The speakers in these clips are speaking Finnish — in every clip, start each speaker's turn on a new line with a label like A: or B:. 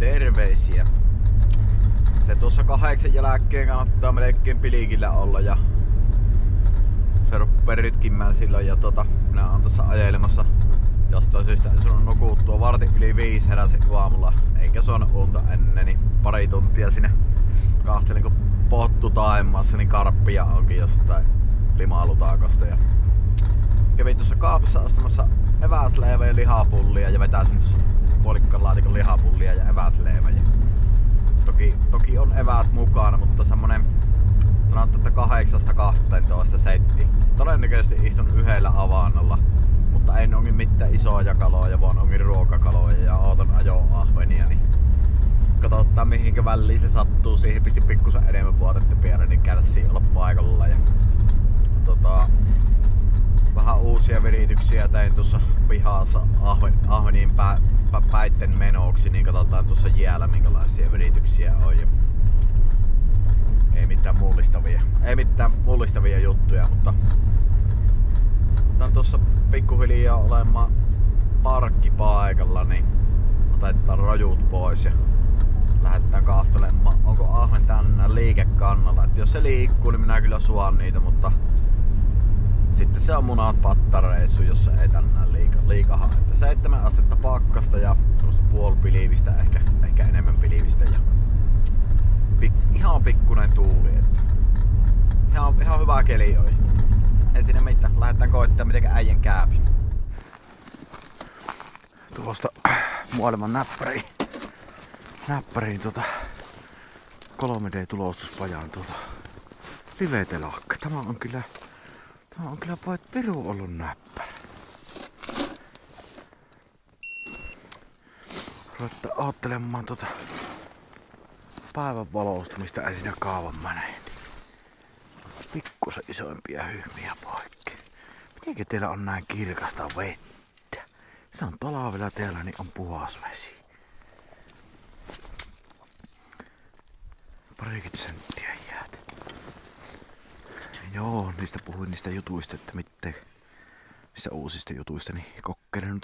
A: terveisiä. Se tuossa 8 jälkeen kannattaa melkein pilikillä olla ja se ruppee rytkimään silloin ja minä oon tossa ajelemassa jostain syystä en saanut nukuttua. Vartin yli 5 heräsin aamulla eikä saanut unta ennen, niin pari tuntia sinne kahtelin kun pottu taimassa, niin karppia onkin jostain limalutakosta ja kävin tuossa kaapissa ostamassa eväsleivä ja lihapullia ja vetäisin tuossa puolikkaan laatikon lihapullia ja eväsleivä. Ja toki on eväät mukana, mutta semmonen sanotaan, että 8-12 setti. Todennäköisesti istun yhdellä avannolla, mutta en onkin mitään isoja kaloja, vaan onkin ruokakaloja ja ootan ajoahvenia. Niin katsotaan mihinkä väliin se sattuu. Siihen pistin pikkusen enemmän vuotetta pienen, niin kärsii olla paikalla. Ja vähän uusia virityksiä tein tuossa pihassa ahvenien päitten menoksi, niin katsotaan tuossa jäällä minkälaisia virityksiä on. Ja ei mitään mullistavia juttuja, mutta otan tuossa pikkuhiljaa olemaan parkkipaikalla, niin otetaan rojut pois ja lähdetään kahtelemaan, onko ahven tänään liikekannalla. Et jos se liikkuu, niin minä kyllä suon niitä, mutta sitten se on munat pattareissu, jos se ei tänään liikaha. Että 7 astetta pakkasta ja semmoista puolipilivistä, ehkä enemmän pilivistä ja ihan pikkunen tuuli. Että ihan hyvä keli oli. Ei siinä mitään. Lähdetään koittaa mitenkä äijän kääpi. Tuosta maailman näppäriin 3D-tulostuspajaan livetelakka. Tämä on kyllä pojat piru ollut näppärä. Ruvettaan oottelemaan päivän valostumista ei siinä kaavan menee. Pikkusen isoimpia hyhmiä poikki. Mitenkä teillä on näin kirkasta vettä? Se on talvella täällä, niin on puhas vesi. 30 senttiä jäät. Joo, niistä puhuin niistä jutuista, että niistä uusista jutuista, niin kokkeilin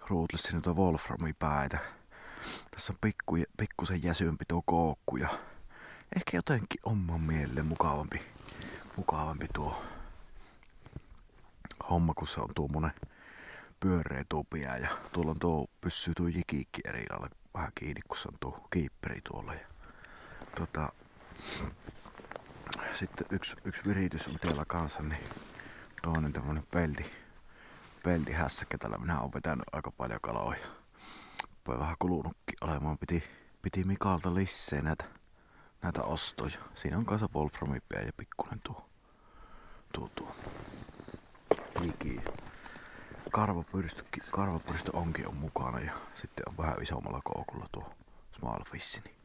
A: ruutlissa noita wolframipäitä. Tässä on pikkusen jäsympi tuo kookku ja ehkä jotenkin oman mieleen mukavampi tuo homma, kun se on tuommoinen pyöreä tupia ja tuolla on pyssyy tuo jikiikki eri lailla vähän kiinni, kun se on tuo kiipperi tuolla. Ja sitten yksi viritys on teillä kanssa, niin toinen tämmönen peltihässäkkä. Tällä minä oon vetänyt aika paljon kaloja. Voi vähän kulunutkin olemaan. Piti Mikalta lisää näitä ostoja. Siinä on kanssa wolframipia ja pikkunen tuo liki. Karvapyrstö onkin on mukana ja sitten on vähän isommalla kookulla tuo small fish. Niin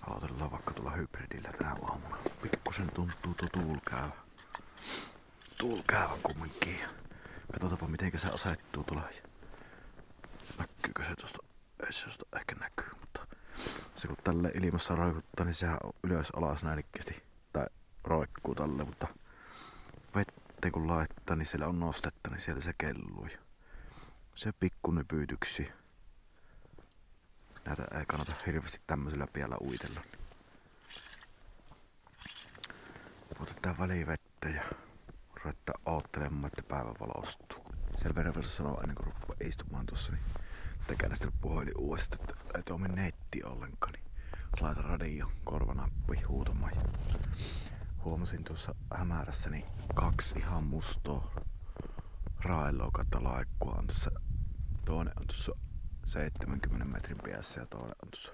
A: aloitellaan vaikka tuolla hybridillä tänä aamuna. Pikkusen tuntuu tuo tuulkäävän kumminkin. Katsotaanpa mitenkä se asettuu tuolla. Näkyykö se tuosta? Ei se tuosta ehkä näkyy, mutta se kun tälle ilmassa roikuttaa, niin sehän on ylös alas näinikkästi. Tai roikkuu tälle, mutta vetteen kun laittaa, niin siellä on nostetta, niin siellä se kelluu. Se pikkuinen pyytyksi. Näitä ei kannata hirveästi tämmöisellä piellä uitella. Otetaan välivettä ja ruvetaan oottelemaan, että päivä valostuu. Sen verran vielä sanoa ennen kuin ruppaa istumaan tossa, niin tekään puhelin uudestaan, että ei toimi netti ollenkaan. Niin laita radio, korvanappi, huutamaan. Huomasin tuossa hämärässäni 2 ihan mustoa raeloa katalaikkua on tässä. Toinen on tuossa 70 metrin päässä ja toinen on tuossa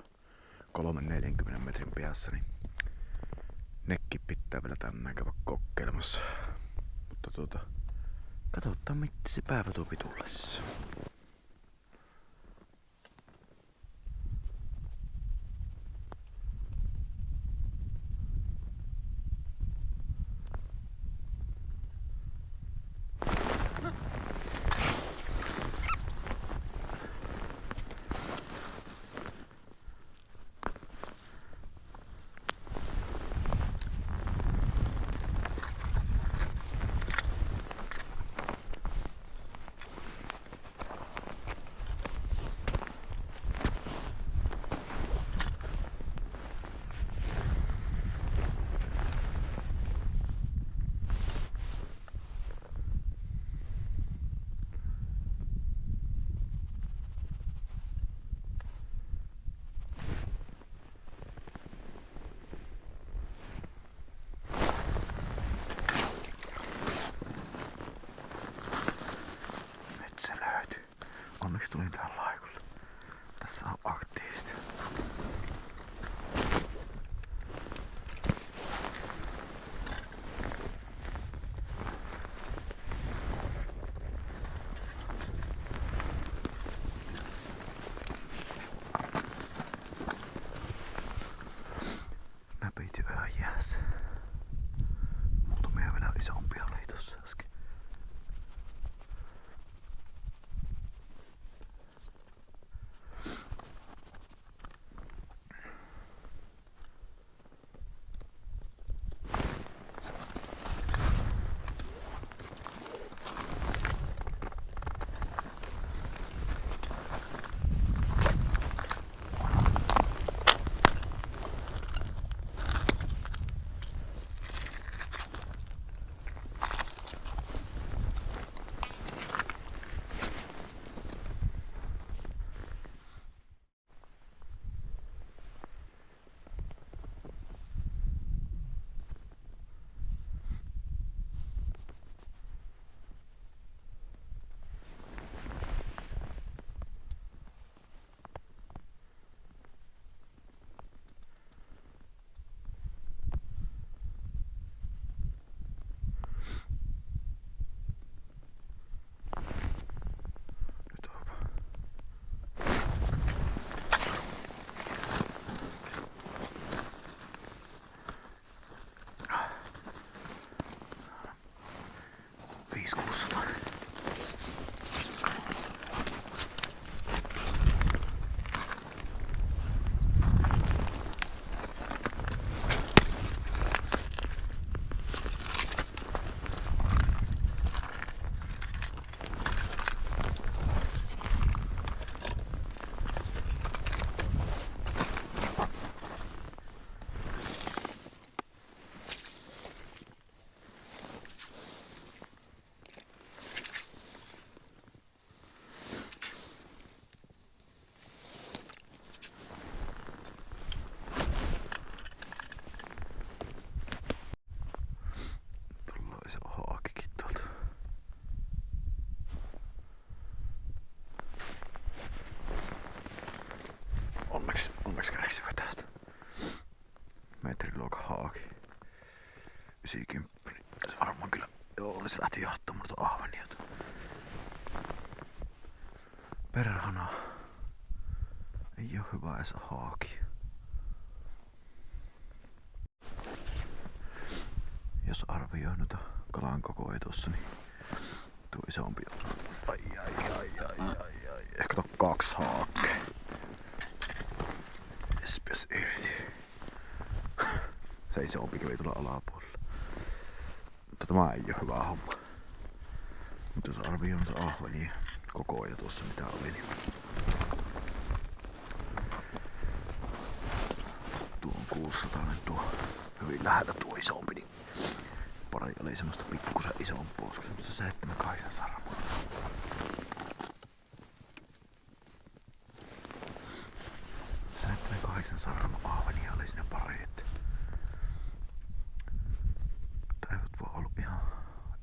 A: 3-40 metrin päässä, niin nekin pitää vielä tänään käydä kokeilemassa. Mutta katsotaan mitä se päivä tuopi tullessa. miksi tulin tähän laikulle? Tässä on aktiivista. Näpit jo ihan jäässä. Muutamia vielä isompia oli tossa äsken. Onneksi kärsivä tästä. Metriluokan haaki. 90. Se varmaan kyllä, joo, se lähti johtamaan mutta ahvenia. Perhana. Ei oo hyvä edes haaki. Jos arvioi noita kalan kokoja tossa, niin tuo isompi on. Ai. Ehkä tuo 2 haakkea. Espes irti. Se isompi kävi tulla alapuolella. Mutta tämä ei oo hyvä homma. Mutta jos arvioi noita ahvenia kokoja tuossa mitä oli, niin tuo on 600, tuo hyvin lähellä tuo isompi, niin pari oli semmoista pikkusen isompaa, koska semmoista 7-8 sarmaa. Sarma ahvenia oli siinä pari, että eivät voi ollut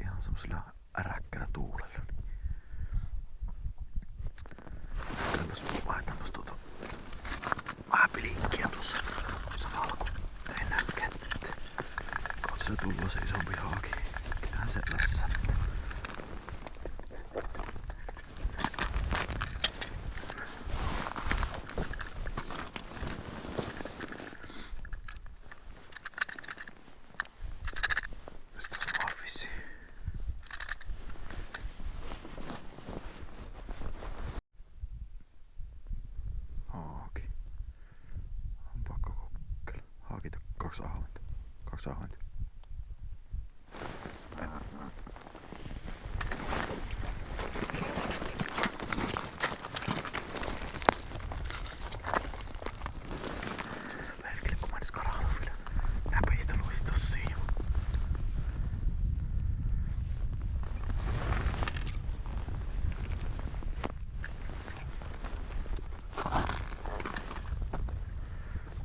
A: ihan semmosilla äräkkäillä tuulella. Täälläs vaihtaanpas vähän pilinkkiä tuossa samalla kun ei näe kättä. Kohta se tullut se isompi haaki. Kyllähän se lässättää. Kaksi ahventa. Perkele, kun mä edes karahdu vielä. Näpeistä luis tossa jo.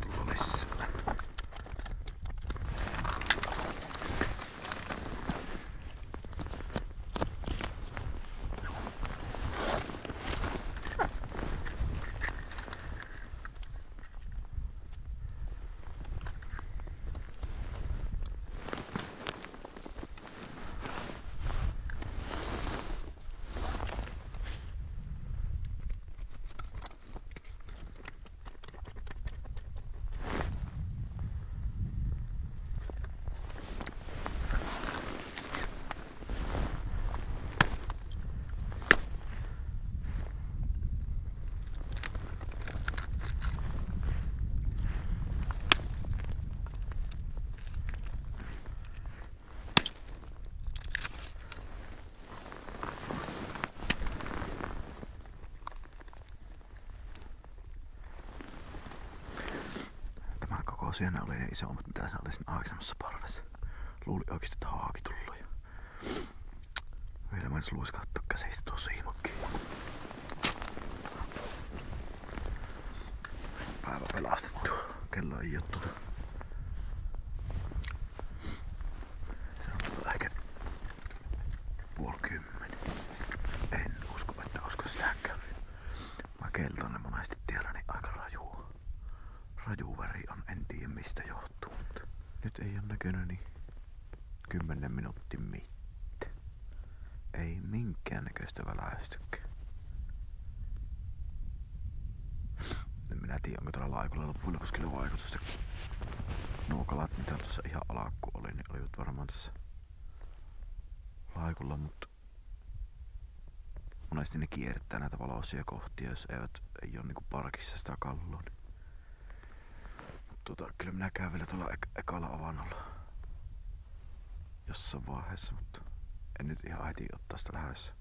A: Tuolla lisää. tosiaan ne oli ne isommat, mitä siinä oli siinä aikaisemmassa parvessa. Luuli oikeesti, että haaki tullut. Ja vielä mä edes luiskauttaa käsistä tuo siimakki. Päivä pelastettu. Kello ei oo se on ehkä 9:30. En usko, että olisiko sitä kävi. Mä keltainen monesti tiellä, niin aika raju väri on, en tiedä mistä johtuu. Nyt ei oo näkynyt niin 10 minuutin mitte. Ei minkään näköistä väläystykään. En minä tiedä, onko tällä laikulla loppujen lopuksi vaikutusta. Nuo kalat, mitä tuossa ihan alakku oli, niin olivat varmaan tässä laikulla, mutta monesti ne kiertää näitä valoisia kohtia, jos ei ole niinku parkissa sitä kalloa. Niin. Kyllä minä käyn vielä tuolla ekalla avannolla jossain vaiheessa, mutta en nyt ihan heti ottaa sitä lähdössä.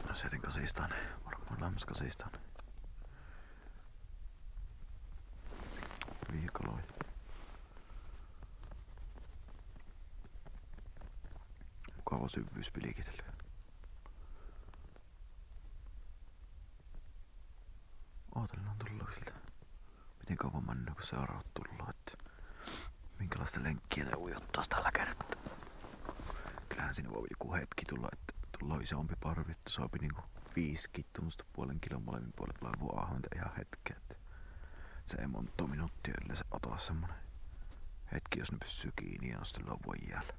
A: No sietin kasistaan, varmaan lämmäs kasistaan. Viikaloja. Mukava syvyys pilikitellä. Ootellaan tullut siltä. Miten kauan mennään, kun seuraavat tullut, että minkälaista lenkkiä ne ujottais tällä kertaa. Kyllähän siinä voi joku hetki tulla, että tullaan isompi parvi, että sopi niinku 5 tuommoista 0,5 kilon molemmin puolet laivua ahventa ihan hetkeä. Se ei monta minuuttia yleensä ota semmonen hetki, jos ne pysyy kiinni ja on sitten lauvan jäällä.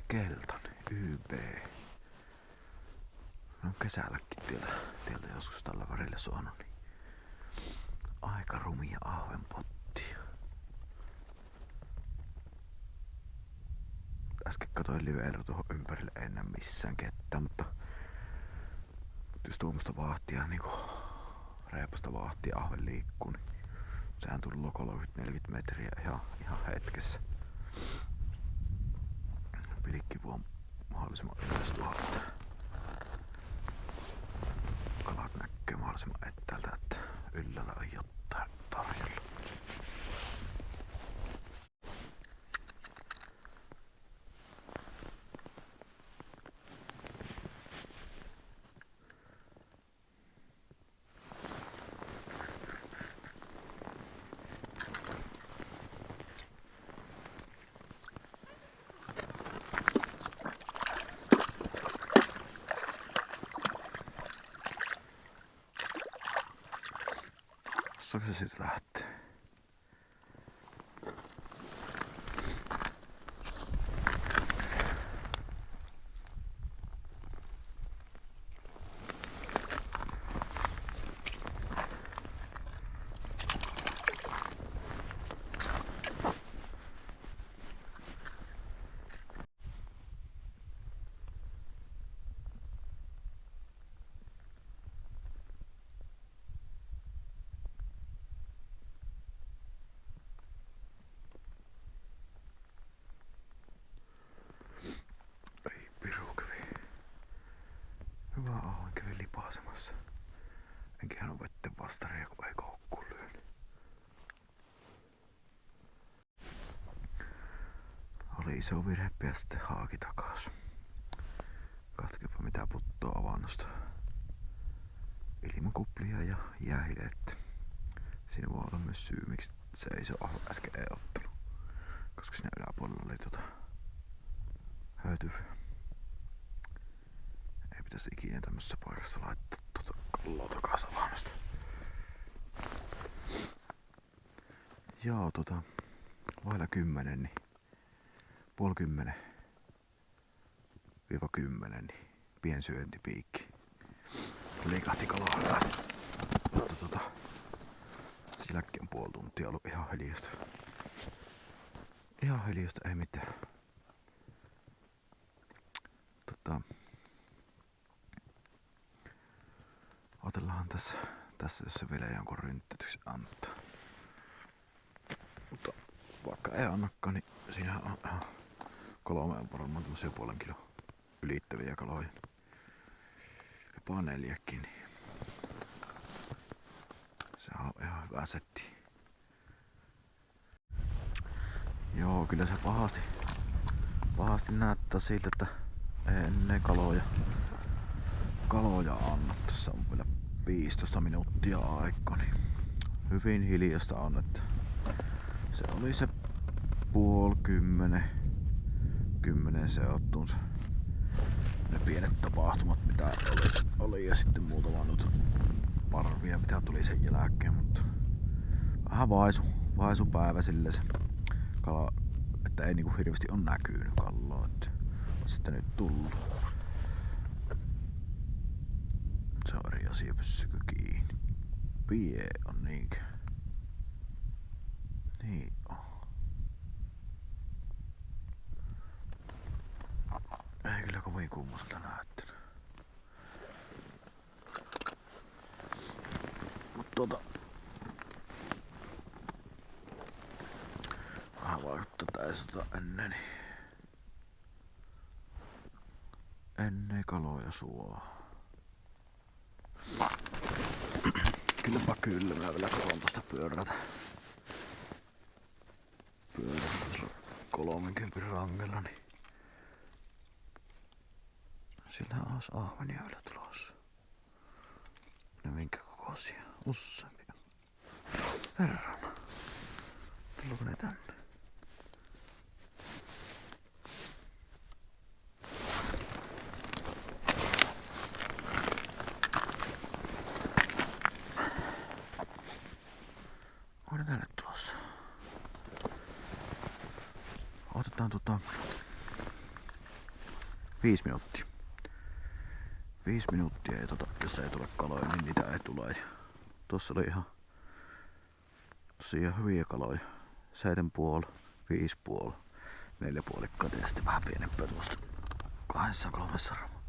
A: Keltainen, YB. No kesälläkin tieltä joskus tällä värillä suonut, niin aika rumia ahvenpottia. Äsken katsoin liveellä tuohon ympärille, ei näe missään ketään, mutta jos tuommoista vahtia, niinku reipasta vahtia ahven liikkuu, niin sehän tullut 30-40 metriä ihan hetkessä. Pilikki vuon mahdollisimman ylös tuolla, että kalat näkyy mahdollisimman etäältä, että yllällä on jotain tarjolla. Saako se siitä lähtee? iso virhe ja sitten haaki takas. Katsokepa mitä puttoo avannosta. Ilmakuplia ja jäähilettä. Siinä voi olla myös syy, miksi se ei äsken ei ottanut. Koska siinä yläpuolella oli höytyvä. Ei pitäisi ikinä tämmössä paikassa laittaa kalloa takas avannosta. Joo, vailla 10, niin puoli 10 - 10, niin piensyöntipiikki. Liikahti kalaa hyvästi. Mutta sen jälkeen puoli tuntia ollut ihan hiljasta. Ihan hiljasta, ei mitään. Otellaan tässä jos se vielä jonkun rynttytyksen antaa. Mutta vaikka ei annakaan, niin siinä on 3 on varmaan tämmösiä puolen kilon ylittäviä kaloja. Jopa 4kin. Niin se on ihan hyvä setti. Joo, kyllä se pahasti näyttää siltä, että ei ennen kaloja anna. Tässä on vielä 15 minuuttia aikaa, niin hyvin hiljasta on, että se oli se puoli 10 seottuun ne pienet tapahtumat mitä oli ja sitten muutama noita parvia mitä tuli sen jälkeen, mutta vähän vaisu päivä sille se kala, että ei niinku hirveästi on näkynyt kalloa, että on sitten nyt tullut. Se on eri asia, pysykö kiinni. Pie on niinkö? Niin on. Ei kyllä kovin kummoselta näyttänyt. Mut vähän vaikuttaa täis ennen kaloja suoa. Kyllä, minä vielä katon tosta pyörätä tuossa 30 rangella, niin siellähän olisi ahvenia vielä tulossa. Ne minkä kokoisia? Useampia. Herrana. Tullaanko ne tänne? On ne tänne tulossa. Otetaan 5 minuuttia. 5 minuuttia ja jos ei tule kaloja, niin niitä ei tule. Tuossa oli ihan tosiaan hyviä kaloja. 7,5, 5,5, 4,5 ja sitten vähän pienempää tuosta 2-3 sarmaa.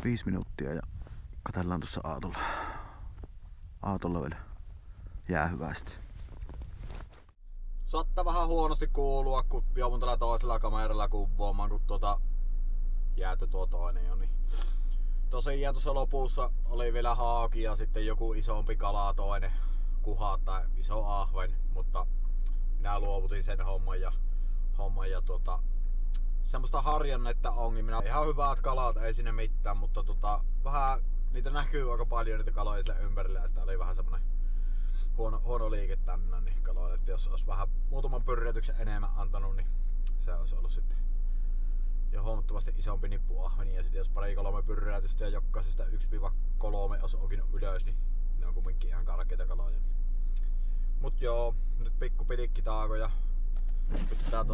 A: 5 minuuttia ja katsellaan tuossa aatolla vielä jäähyvästi. Saattaa vähän huonosti kuulua, kun joudun tällä toisella kameralla kuvaamaan, kun jäätö tuo toinen jo. Niin. Tosiaan tuossa lopussa oli vielä haaki ja sitten joku isompi kala toinen kuha tai iso ahven, mutta minä luovutin sen homman ja semmoista harjannetta onkin. Minä ihan hyvät kalat, ei sinne mitään, mutta vähän niitä näkyy aika paljon niitä kaloja sille ympärillä, että oli vähän semmonen huono liike tänne niin kaloille, että jos olisi vähän muutaman pyrrätyksen enemmän antanut, niin se olisi ollut sitten jo huomattavasti isompi nippuahveni, ja sitten jos 2-3 pyrrätystä ja jokaisesta 1-3 olisi onkinut ylös, niin ne on kumminkin ihan karkeita kaloja. Mut joo, nyt pikku pilikkitauko ja pitää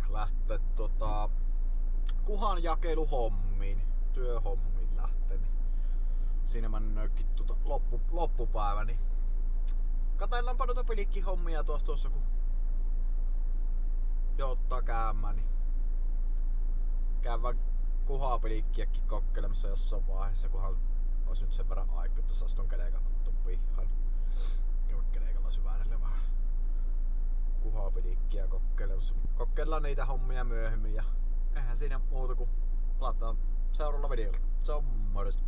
A: lähteä kuhan jakeluhommiin, työhommiin lähteä, niin siinä mä nökkin loppupäivä, niin katsellaanpa noita pilikkihommia tuossa kun jouttaa käymään, niin käydään kuhapilikkiäkin kokeilemassa jossain vaiheessa, kunhan olisi nyt sen verran aikaa, että saisi ton kelekan ottaa pihaan. Käydä kelekalla syvärille vähän kuhapilikkiä kokeilemassa. Kokeillaan niitä hommia myöhemmin ja eihän siinä muuta kuin palataan seuraavalla videolla. Se on morjesta.